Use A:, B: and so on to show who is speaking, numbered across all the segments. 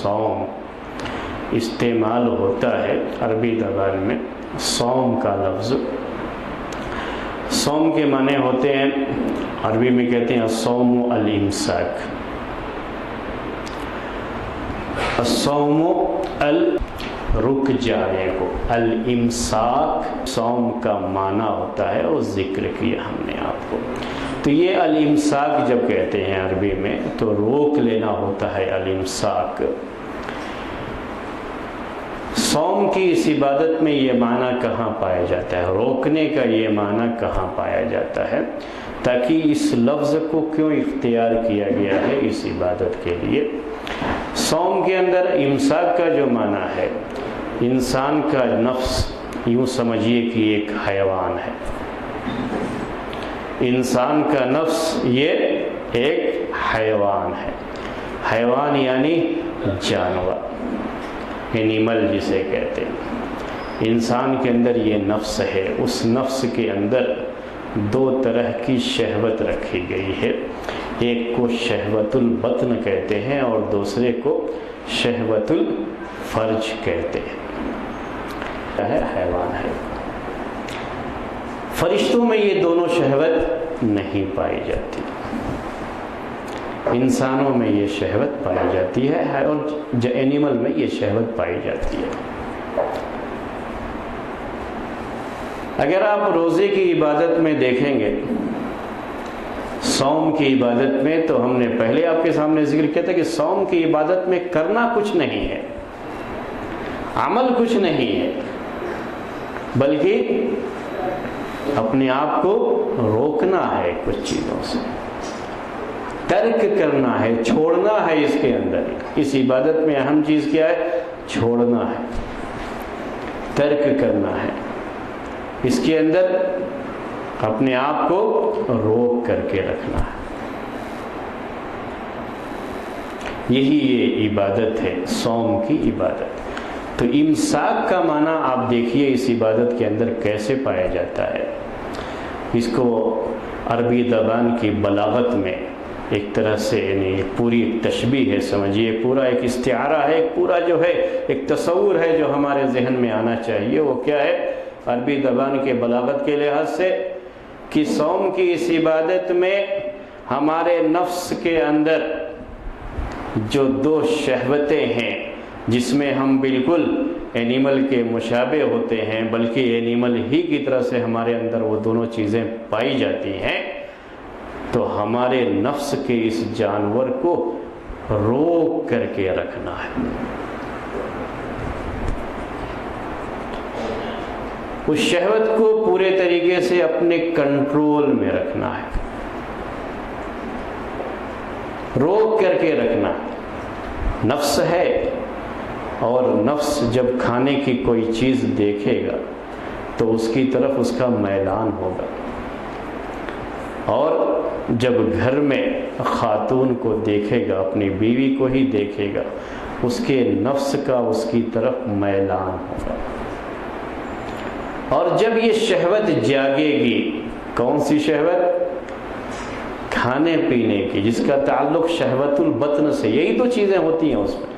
A: صوم استعمال ہوتا ہے عربی زبان میں، صوم کا لفظ، صوم کے معنی ہوتے ہیں عربی میں کہتے ہیں الصوم الامساک، الصوم رک جانے کو، الامساک صوم کا معنی ہوتا ہے، وہ ذکر کیا ہم نے آپ کو۔ تو یہ الامساک جب کہتے ہیں عربی میں تو روک لینا ہوتا ہے الامساک۔ صوم کی اس عبادت میں یہ معنی کہاں پایا جاتا ہے، روکنے کا یہ معنی کہاں پایا جاتا ہے، تاکہ اس لفظ کو کیوں اختیار کیا گیا ہے اس عبادت کے لیے۔ صوم کے اندر امساک کا جو معنی ہے، انسان کا نفس یوں سمجھیے کہ ایک حیوان ہے، انسان کا نفس یہ ایک حیوان ہے، حیوان یعنی جانور، اینیمل جسے کہتے ہیں۔ انسان کے اندر یہ نفس ہے، اس نفس کے اندر دو طرح کی شہوت رکھی گئی ہے، ایک کو شہوت البطن کہتے ہیں اور دوسرے کو شہوت الفرج کہتے ہیں۔ حیوان ہے، فرشتوں میں یہ دونوں شہوت نہیں پائی جاتی، انسانوں میں یہ شہوت پائی جاتی ہے اور اینیمل میں یہ شہوت پائی جاتی ہے۔ اگر آپ روزے کی عبادت میں دیکھیں گے، صوم کی عبادت میں، تو ہم نے پہلے آپ کے سامنے ذکر کیا تھا کہ صوم کی عبادت میں کرنا کچھ نہیں ہے، عمل کچھ نہیں ہے، بلکہ اپنے آپ کو روکنا ہے، کچھ چیزوں سے ترک کرنا ہے، چھوڑنا ہے۔ اس کے اندر اس عبادت میں اہم چیز کیا ہے؟ چھوڑنا ہے، ترک کرنا ہے، اس کے اندر اپنے آپ کو روک کر کے رکھنا ہے۔ یہی یہ عبادت ہے، صوم کی عبادت۔ تو امساک کا معنی آپ دیکھیے اس عبادت کے اندر کیسے پایا جاتا ہے۔ اس کو عربی زبان کی بلاغت میں ایک طرح سے یعنی پوری ایک تشبیہ ہے، سمجھیے پورا ایک استعارہ ہے، ایک پورا جو ہے ایک تصور ہے جو ہمارے ذہن میں آنا چاہیے۔ وہ کیا ہے عربی زبان کے بلاغت کے لحاظ سے، کہ صوم کی اس عبادت میں ہمارے نفس کے اندر جو دو شہوتیں ہیں، جس میں ہم بالکل اینیمل کے مشابہ ہوتے ہیں، بلکہ اینیمل ہی کی طرح سے ہمارے اندر وہ دونوں چیزیں پائی جاتی ہیں، تو ہمارے نفس کے اس جانور کو روک کر کے رکھنا ہے، اس شہوت کو پورے طریقے سے اپنے کنٹرول میں رکھنا ہے، روک کر کے رکھنا ہے۔ نفس ہے، اور نفس جب کھانے کی کوئی چیز دیکھے گا تو اس کی طرف اس کا میلان ہوگا، اور جب گھر میں خاتون کو دیکھے گا، اپنی بیوی کو ہی دیکھے گا، اس کے نفس کا اس کی طرف میلان ہوگا۔ اور جب یہ شہوت جاگے گی، کون سی شہوت؟ کھانے پینے کی، جس کا تعلق شہوت البطن سے، یہی تو چیزیں ہوتی ہیں اس میں۔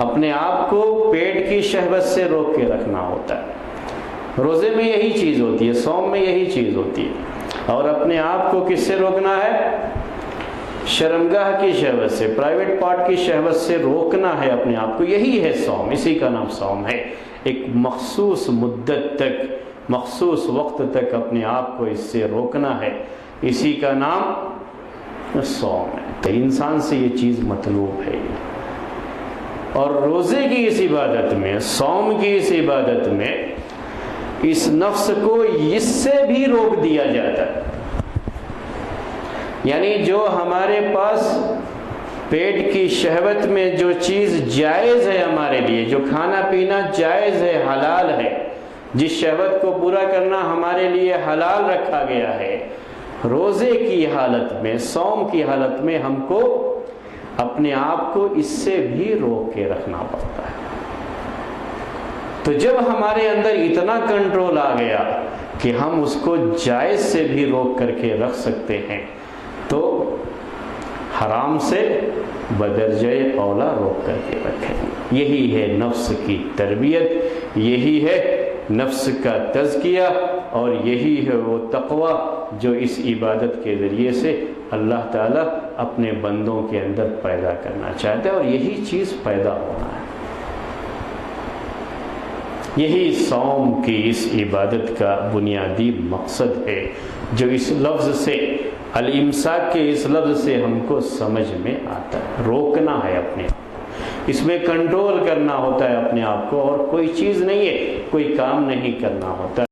A: اپنے آپ کو پیٹ کی شہوت سے روک کے رکھنا ہوتا ہے، روزے میں یہی چیز ہوتی ہے، صوم میں یہی چیز ہوتی ہے۔ اور اپنے آپ کو کس سے روکنا ہے؟ شرمگاہ کی شہوت سے، پرائیویٹ پارٹ کی شہوت سے روکنا ہے اپنے آپ کو، یہی ہے صوم، اسی کا نام صوم ہے۔ ایک مخصوص مدت تک، مخصوص وقت تک اپنے آپ کو اس سے روکنا ہے، اسی کا نام صوم ہے۔ تو انسان سے یہ چیز مطلوب ہے۔ اور روزے کی اس عبادت میں، صوم کی اس عبادت میں، اس نفس کو اس سے بھی روک دیا جاتا ہے، یعنی جو ہمارے پاس پیٹ کی شہوت میں جو چیز جائز ہے ہمارے لیے، جو کھانا پینا جائز ہے، حلال ہے، جس شہوت کو پورا کرنا ہمارے لیے حلال رکھا گیا ہے، روزے کی حالت میں، صوم کی حالت میں ہم کو اپنے آپ کو اس سے بھی روک کے رکھنا پڑتا ہے۔ تو جب ہمارے اندر اتنا کنٹرول آ گیا کہ ہم اس کو جائز سے بھی روک کر کے رکھ سکتے ہیں، تو حرام سے بدرجہ اولا روک کر کے رکھیں۔ یہی ہے نفس کی تربیت، یہی ہے نفس کا تزکیہ، اور یہی ہے وہ تقوی جو اس عبادت کے ذریعے سے اللہ تعالیٰ اپنے بندوں کے اندر پیدا کرنا چاہتا ہے، اور یہی چیز پیدا ہونا ہے۔ یہی صوم کی اس عبادت کا بنیادی مقصد ہے، جو اس لفظ سے، الامساک کے اس لفظ سے ہم کو سمجھ میں آتا ہے۔ روکنا ہے اپنے آپ کو، اس میں کنٹرول کرنا ہوتا ہے اپنے آپ کو، اور کوئی چیز نہیں ہے، کوئی کام نہیں کرنا ہوتا ہے۔